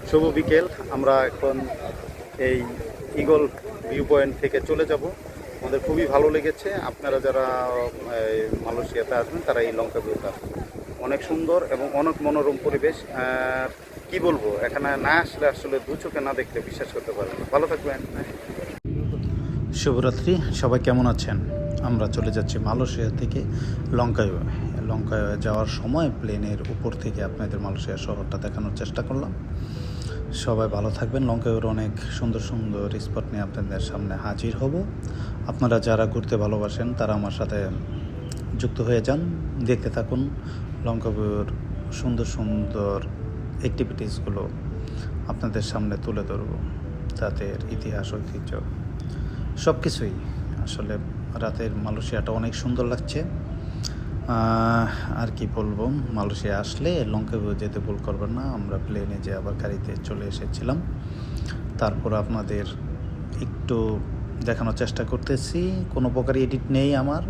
শুভ বিকেল। আমরা এখন এই ঈগল ভিউ পয়েন্ট থেকে চলে যাব। আমাদের খুবই ভালো লেগেছে। আপনারা যারা মালয়েশিয়াতে আসবেন তারা এই লঙ্কা ভিউতে আসবেন। অনেক সুন্দর এবং অনেক মনোরম পরিবেশ। কি বলবো, এখানে না আসলে আসলে দু চোখে না দেখলে বিশ্বাস করতে পারবেন না। ভালো থাকবেন। শুভরাত্রি, সবাই কেমন আছেন? আমরা চলে যাচ্ছি মালয়েশিয়া থেকে লঙ্কায়। লঙ্কায় যাওয়ার সময় প্লেনের উপর থেকে আপনাদের মালয়েশিয়া শহরটা দেখানোর চেষ্টা করলাম। সবাই ভালো থাকবেন। লঙ্কায়ুর অনেক সুন্দর সুন্দর স্পট নিয়ে আপনাদের সামনে হাজির হব। আপনারা যারা ঘুরতে ভালোবাসেন তারা আমার সাথে যুক্ত হয়ে যান, দেখতে থাকুন। লঙ্কায়ুর সুন্দর সুন্দর অ্যাক্টিভিটিসগুলো আপনাদের সামনে তুলে ধরব। তাদের ইতিহাস, ঐতিহ্য সব কিছুই। আসলে রাতের মালয়েশিয়াটা অনেক সুন্দর লাগছে। আর কি বলবো, মালয়েশিয়া আসলে লঙ্কায় যেতে ভুল করবেন না। আমরা প্লেনে যে আবার গাড়িতে চলে এসেছিলাম, তারপর আপনাদের একটু দেখানোর চেষ্টা করতেছি। কোনো প্রকারই এডিট নেই আমার,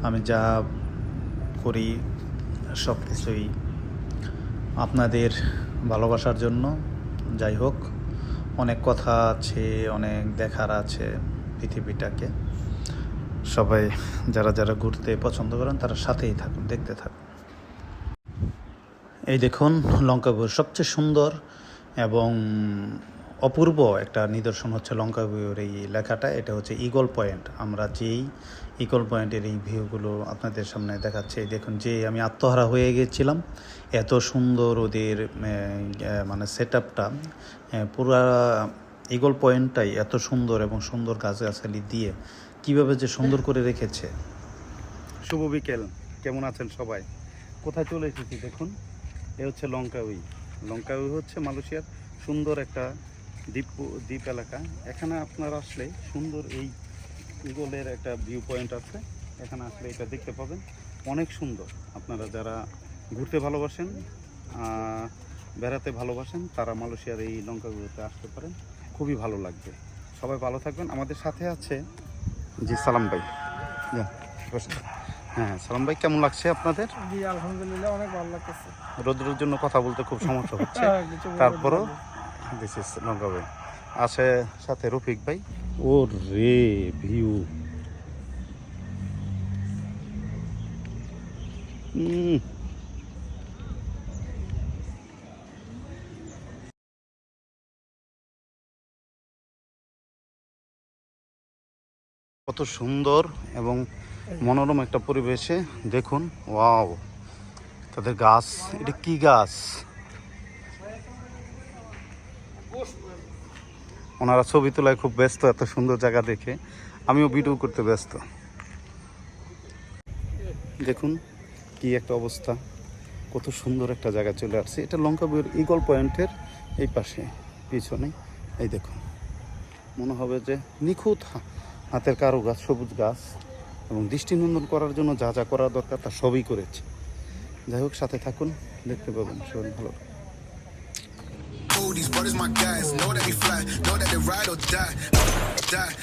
আমি যা করি সব কিছুই আপনাদের ভালোবাসার জন্য। যাই হোক, অনেক কথা আছে, অনেক দেখার আছে পৃথিবীটাকে। সবাই যারা যারা ঘুরতে পছন্দ করেন তারা সাথেই থাকুন, দেখতে থাকুন। এই দেখুন, লঙ্কাবুর সবচেয়ে সুন্দর এবং অপূর্ব একটা নিদর্শন হচ্ছে লঙ্কাবুর এই লেখাটা। এটা হচ্ছে ঈগল পয়েন্ট। আমরা যেই ঈগল পয়েন্টের এই ভিউগুলো আপনাদের সামনে দেখাচ্ছি। দেখুন, যে আমি আত্মহারা হয়ে গেছিলাম। এত সুন্দর ওদের মানে সেট আপটা, পুরা ঈগল পয়েন্টটাই এত সুন্দর এবং সুন্দর গাছগাছালি দিয়ে কীভাবে যে সুন্দর করে রেখেছে। শুভ বিকেল, কেমন আছেন সবাই? কোথায় চলে এসেছি দেখুন, এ হচ্ছে লঙ্কাউই। লঙ্কাউই হচ্ছে মালয়েশিয়ার সুন্দর একটা দ্বীপ এলাকা। এখানে আপনারা আসলে সুন্দর এই ঈগলের একটা ভিউ পয়েন্ট আছে। এখানে আসলে এটা দেখতে পাবেন, অনেক সুন্দর। আপনারা যারা ঘুরতে ভালোবাসেন, বেড়াতে ভালোবাসেন, তারা মালয়েশিয়ার এই লঙ্কাগুলোতে আসতে পারেন, খুবই ভালো লাগবে। সবাই ভালো থাকবেন। আমাদের সাথে আছে জি সালাম ভাই। হ্যাঁ সালাম ভাই, কেমন লাগছে আপনাদের? জি আলহামদুলিল্লাহ, অনেক ভালো লাগতেছে। রোদ্রের জন্য কথা বলতে খুব সমস্যা হচ্ছে, তারপরও দিস ইজ লঙ্কা ভাই আছে সাথে রফিক ভাই। ও রে ভিউ, কত সুন্দর এবং মনোরম একটা পরিবেশে। দেখুন, ওয়াও, তাদের গাছ, এটা কি গাছ? ওনারা ছবি তোলায় খুব ব্যস্ত, এত সুন্দর জায়গা দেখে। আমিও ভিডিও করতে ব্যস্ত। দেখুন কি একটা অবস্থা, কত সুন্দর একটা জায়গা চলে আসছে। এটা লঙ্কাবুর ঈগল পয়েন্টের এই পাশে পিছনে। এই দেখুন, মনে হবে যে নিখুঁত হাতের কারুকাজ, সবুজ গাছ, এবং দৃষ্টিনন্দন করার জন্য যা যা করা দরকার তা সবই করেছে। যাই হোক, সাথে থাকুন, দেখতে পাবেন। শরীর ভালো। These brothers my guys, know that we fly, know that they ride or die, die.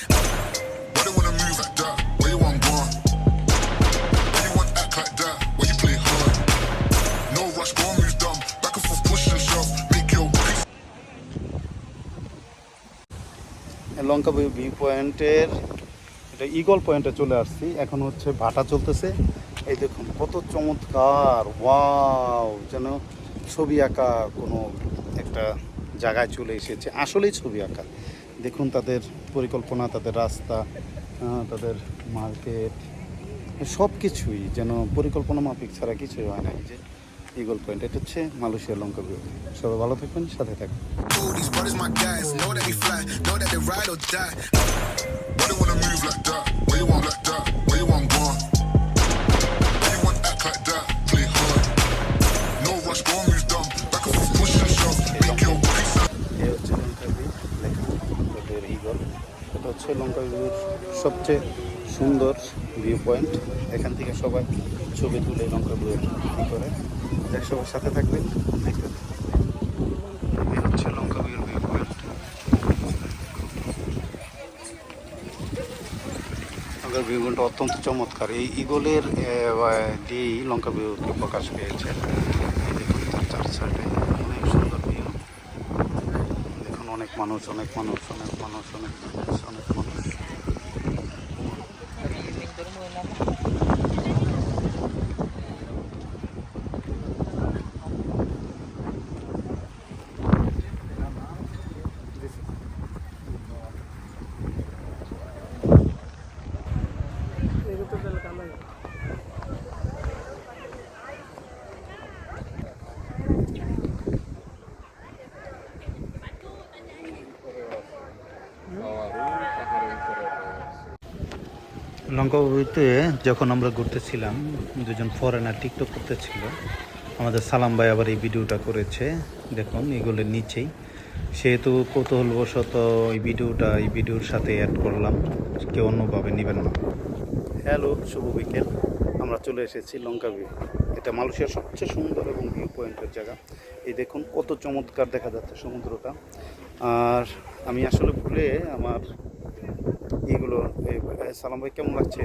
Why they wanna move like that? Where you want gone? Why you want act like that? Why you play hard? No rush, go and move dumb. Back and forth, push and shove, make your peace. Lanka view পয়েন্টের এটা eagle পয়েন্টে চলে আসছি। এখন হচ্ছে ভাটা চলতেছে। এই দেখুন কত চমৎকার, ওয়াও, যেন ছবি আঁকা কোনো একটা জায়গায় চলে এসেছে। আসলেই ছবি আঁকা। দেখুন তাদের পরিকল্পনা, তাদের রাস্তা, তাদের মার্কেট, সব কিছুই যেন পরিকল্পনা মাফিক ছাড়া কিছুই হয় না। এই যে ঈগল পয়েন্ট, এটা হচ্ছে মালয়েশিয়ার লঙ্কা ভিউ। সবাই ভালো থাকবেন, সাথে থাকবেন। এটা হচ্ছে লঙ্কা ভিউর সবচেয়ে সুন্দর ভিউ পয়েন্ট। এখান থেকে সবাই ছবি তুলে লঙ্কা ভিউ করে। সবার সাথে থাকবেন, দেখতে এই হচ্ছে লঙ্কা ভিউর ভিউ পয়েন্ট। লঙ্কার ভিউ পয়েন্টটা অত্যন্ত চমৎকার। এই ঈগলের দিয়েই লঙ্কা ভিউকে প্রকাশ পেয়েছে। দেখুন তার চার সাইডে অনেক সুন্দর ভিউ। অনেক মানুষ, অনেক মানুষ, অনেক মানুষ, অনেক মানুষ, অনেক মানুষ। লঙ্কাবুতে যখন আমরা ঘুরতেছিলাম, দুজন ফরেনার টিকটক করতেছিল। আমাদের সালাম ভাই আবার এই ভিডিওটা করেছে, দেখুন এগুলোর নিচেই। সেহেতু কৌতূহলবশত এই ভিডিওর সাথে অ্যাড করলাম, কেউ অন্যভাবে নেবেন না। হ্যালো, শুভ বিকেল। আমরা চলে এসেছি লঙ্কাবি। এটা মালয়েশিয়ার সবচেয়ে সুন্দর এবং ভিউ পয়েন্টের জায়গা। এই দেখুন কত চমৎকার দেখা যাচ্ছে সমুদ্রটা। আর আমি আসলে ভুলে আমার এইগুলো, সালাম ভাই কেমন লাগছে?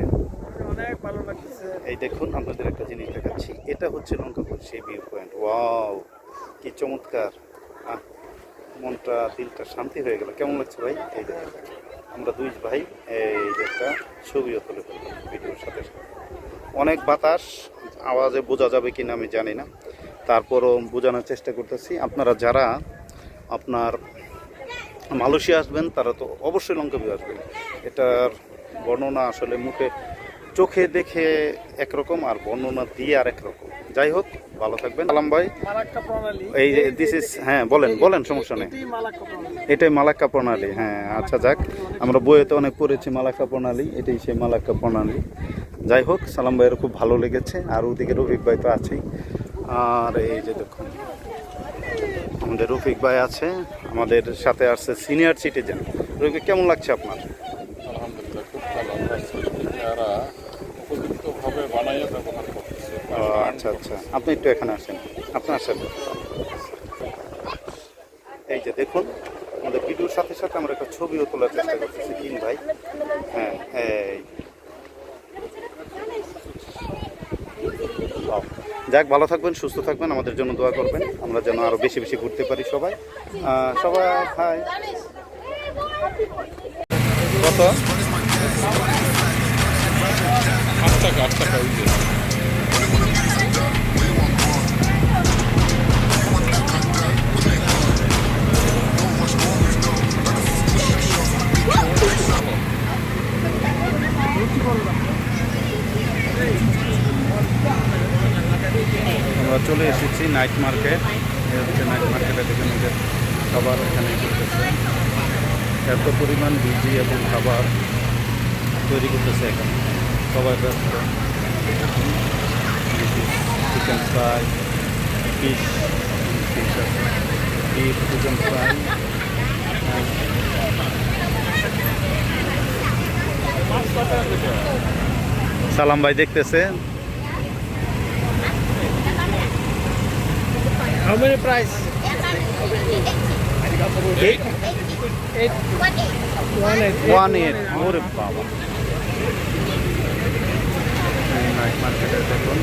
অনেক ভালো লাগতেছে। এই দেখুন আপনাদের একটা জিনিস দেখাচ্ছি, এটা হচ্ছে লঙ্কাপুর সেই ভিউ পয়েন্ট। ওয়াও, কি চমৎকার! মনটা দিলটা শান্তি হয়ে গেল। কেমন লাগছে ভাই? এই দেখুন আমরা দুই ভাই এই যে একটা ছবিও তুলে ফেললাম ভিডিওর সাথে সাথে। অনেক বাতাস, আওয়াজে বোঝা যাবে কিনা আমি জানি না, তারপরও বোঝানোর চেষ্টা করতেছি। আপনারা যারা আপনার মালয়েশিয়া আসবেন তারা তো অবশ্যই লঙ্কাবি আসবেন। এটার বর্ণনা আসলে চোখে দেখে একরকম, আর বর্ণনা দিয়ে আর একরকম। যাই হোক, ভালো থাকবেন। সালাম ভাই, এই যে দিস ইজ, হ্যাঁ বলেন, সমস্যা নেই। এটাই মালাক্কা প্রণালী। হ্যাঁ, আচ্ছা যাক, আমরা বইয়েতে অনেক পড়েছি মালাক্কা প্রণালী, এটাই সেই মালাক্কা প্রণালী। যাই হোক, সালাম ভাইয়ের খুব ভালো লেগেছে। আর ওদিকে রফিক ভাই তো আছেই। আর এই যে দেখুন আমাদের রফিক ভাই আছে, আমাদের সাথে আসছে সিনিয়র সিটিজেন। রফিক, কেমন লাগছে আপনার? আলহামদুলিল্লাহ, খুব ভালো লাগছে। এরা উপযুক্তভাবে বানাইয়া ব্যবহার করতেছে। আচ্ছা, আপনি একটু এখানে আসেন, আপনি আসেন। এই যে দেখুন আমাদের ভিডিওর সাথে সাথে আমরা একটা ছবিও তোলার চেষ্টা করতেছি। তিন ভাই, হ্যাঁ এই যাক, ভালো থাকবেন, সুস্থ থাকবেন, আমাদের জন্য দোয়া করবেন, আমরা যেন আরো বেশি বেশি ঘুরতে পারি সবাই। হাই। কত? 8 টাকা ওই যে। আমরা চলে এসেছি নাইট মার্কেট। এ হচ্ছে নাইট মার্কেটে, দেখে নিজের খাবার এখানে করতেছে। এত পরিমাণ বিজি এবং খাবার তৈরি করতেছে এখানে, সবাই ব্যস্ত। চিকেন ফ্রাই, ফিশ আছে, বিফ, চিকেন ফ্রাই। সালাম ভাই দেখতেছে। How many price? 8? 1.8। ওরে বাবা, নাইট মার্কেটে দেখুন।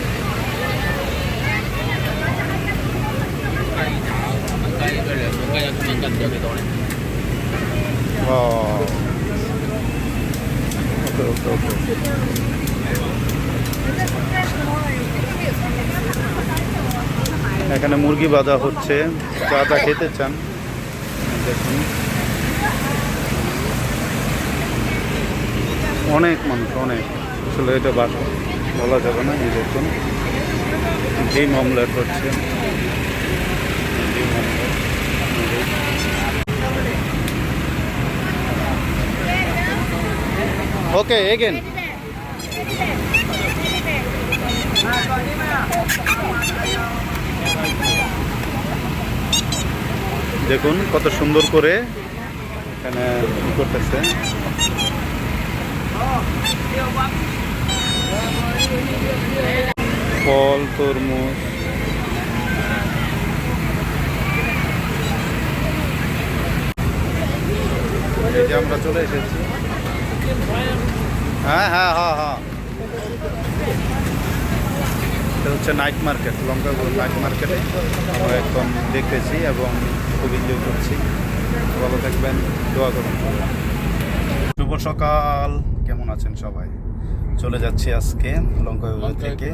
ওকে। এখানে মুরগি বাঁধা হচ্ছে, যা খেতে চান দেখুন। অনেক মানুষ, অনেক, আসলে এটা বলা যাবে না। এই দেখুন ডিম অমলেট হচ্ছে, ডিম অমলেট। ওকে, এগেন। দেখুন কত সুন্দর করে এখানে করতেছে। ফল, তরমুজ। এই যে আমরা চলে এসেছি। হ্যাঁ, এটা হচ্ছে নাইট মার্কেট, লঙ্কাপুর নাইট মার্কেটে আমরা এখন দেখতেছি এবং খুব এনজয় করছি। ভালো থাকবেন, দোয়া করুন। শুভ সকাল, কেমন আছেন সবাই? চলে যাচ্ছি আজকে লঙ্কা থেকে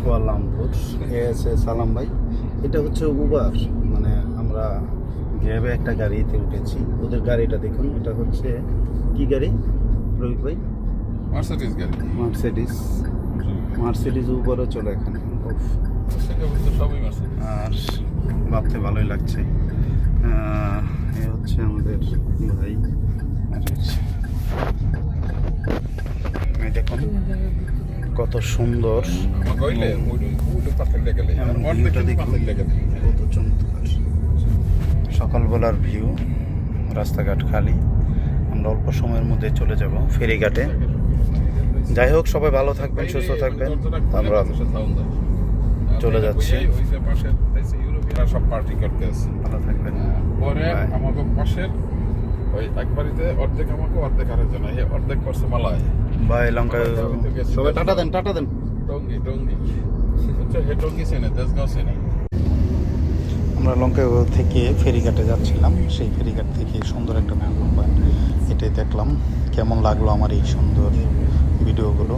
কুয়ালালামপুর। এ আছে সালাম ভাই, এটা হচ্ছে উবার, মানে আমরা গ্র্যাবে একটা গাড়িতে উঠেছি। ওদের গাড়িটা দেখুন, এটা হচ্ছে কি গাড়ি রবি ভাই? মার্সিডিজ গাড়ি। মার্সিডিজ উবারও চলে এখানে। উফ, সবই মার্সিডিজ। আর ভাবতে ভালোই লাগছে। এ হচ্ছে আমাদের ভাই। আর এই দেখুন কত সুন্দর, ভিউটা দেখুন কত চমৎকার। সকালবেলার ভিউ, রাস্তাঘাট খালি। আমরা অল্প সময়ের মধ্যে চলে যাব ফেরিঘাটে। যাই হোক, সবাই ভালো থাকবেন, সুস্থ থাকবেন। আমরা চলে যাচ্ছি। সব পার্টি করতে আছে, ভালো থাকবেন। পরে আমাকে পাশের ওই এক বাড়িতে অর্ধেক আমাকে অর্ধেক আরেকজন, এই অর্ধেক করছে মালায়। বাই লঙ্কা, সবাই টাটা দেন, টাটা দেন। টঙ্গি হচ্ছে হে টঙ্গি চেনে, দেশগাঁও চেনে। আমরা লঙ্কা থেকে ফেরিঘাটে যাচ্ছিলাম, সেই ফেরিঘাট থেকে সুন্দর একটা ভিউ পয়েন্ট, এটাই দেখলাম। কেমন লাগলো আমার এই সুন্দর ভিডিওগুলো?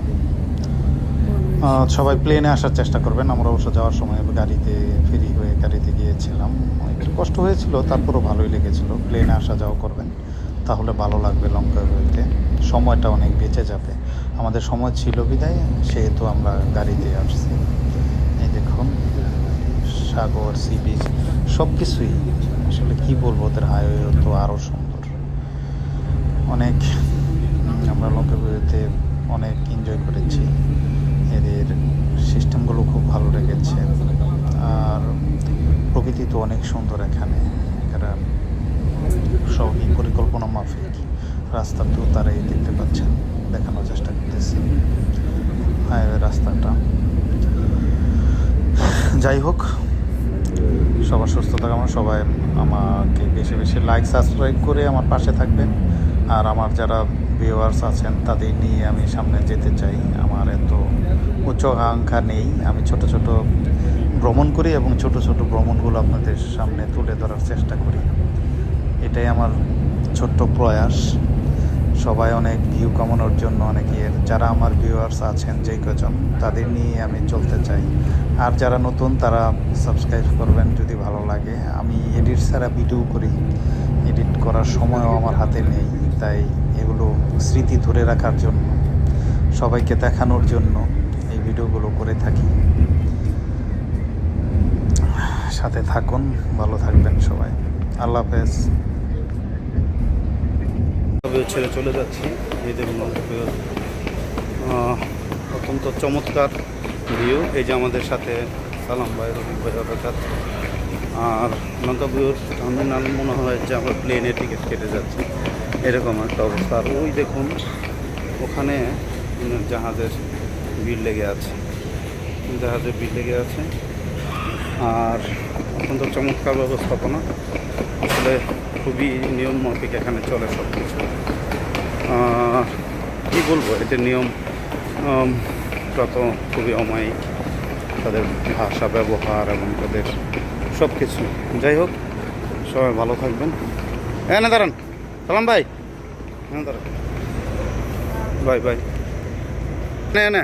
সবাই প্লেনে আসার চেষ্টা করবেন। আমরা অবশ্য যাওয়ার সময় গাড়িতে ফেরি হয়ে গাড়িতে গিয়েছিলাম, একটু কষ্ট হয়েছিল, তারপরও ভালোই লেগেছিল। প্লেনে আসা যাওয়া করবেন, তাহলে ভালো লাগবে। লঙ্কা হইতে সময়টা অনেক বেঁচে যাবে। আমাদের সময় ছিল বিদায়, সেহেতু আমরা গাড়িতে আসছি। এই দেখুন সাগর, সি বিচ, সব কিছুই আসলে কী বলবো, ওদের হাইওয়ে তো আরও সুন্দর। অনেক আমরা লঙ্কাতে অনেক এনজয় করেছি। এদের সিস্টেমগুলো খুব ভালো লেগেছে। আর প্রকৃতি তো অনেক সুন্দর এখানে। এরা সবই পরিকল্পনা মাফিক। রাস্তাতেও তারাই দেখতে পাচ্ছেন, দেখানোর চেষ্টা করতেছি হাইওয়ে রাস্তাটা। যাই হোক, সবার সুস্থতা কামনা। সবাই আমাকে বেশি বেশি লাইক, সাবস্ক্রাইব করে আমার পাশে থাকবেন। আর আমার যারা ভিউয়ার্স আছেন তাদের নিয়ে আমি সামনে যেতে চাই। আমার এত উচ্চ আকাঙ্ক্ষা নেই। আমি ছোট ছোট ভ্রমণ করি এবং ছোট ছোট ভ্রমণগুলো আপনাদের সামনে তুলে ধরার চেষ্টা করি। এটাই আমার ছোট্ট প্রয়াস। সবাই অনেক ভিউ কামানোর জন্য, অনেকের যারা আমার ভিউয়ার্স আছেন যেই কজন, তাদের নিয়ে আমি চলতে চাই। আর যারা নতুন তারা সাবস্ক্রাইব করবেন যদি ভালো লাগে। আমি এডিট ছাড়া ভিডিও করি, এডিট করার সময়ও আমার হাতে নেই। তাই এগুলো স্মৃতি ধরে রাখার জন্য, সবাইকে দেখানোর জন্য এই ভিডিওগুলো করে থাকি। সাথে থাকুন, ভালো থাকবেন সবাই। আল্লাহ হাফেজ। ছেড়ে চলে যাচ্ছি। এই দেখুন অত্যন্ত চমৎকার ভিউ। এই যে আমাদের সাথে সালাম ভাই, রবি ভাই অর্থাৎ। আর লঙ্কা ভিউর টার্মিনাল মনে হয় যে আমরা প্লেনে টিকিট কেটে যাচ্ছি, এরকম একটা অবস্থা। আর ওই দেখুন ওখানে জাহাজের ভিড় লেগে আছে, আর অত্যন্ত চমৎকার ব্যবস্থাপনা। আসলে খুবই নিয়ম মাফিক এখানে চলে সব কিছু। কী বলবো, এদের নিয়ম কত খুবই অমায়িক, তাদের ভাষা ব্যবহার এবং তাদের সব কিছু। যাই হোক, সবাই ভালো থাকবেন। হ্যাঁ না দাঁড়ান, সালাম ভাই, হ্যাঁ দাঁড়ান, বাই বাই। না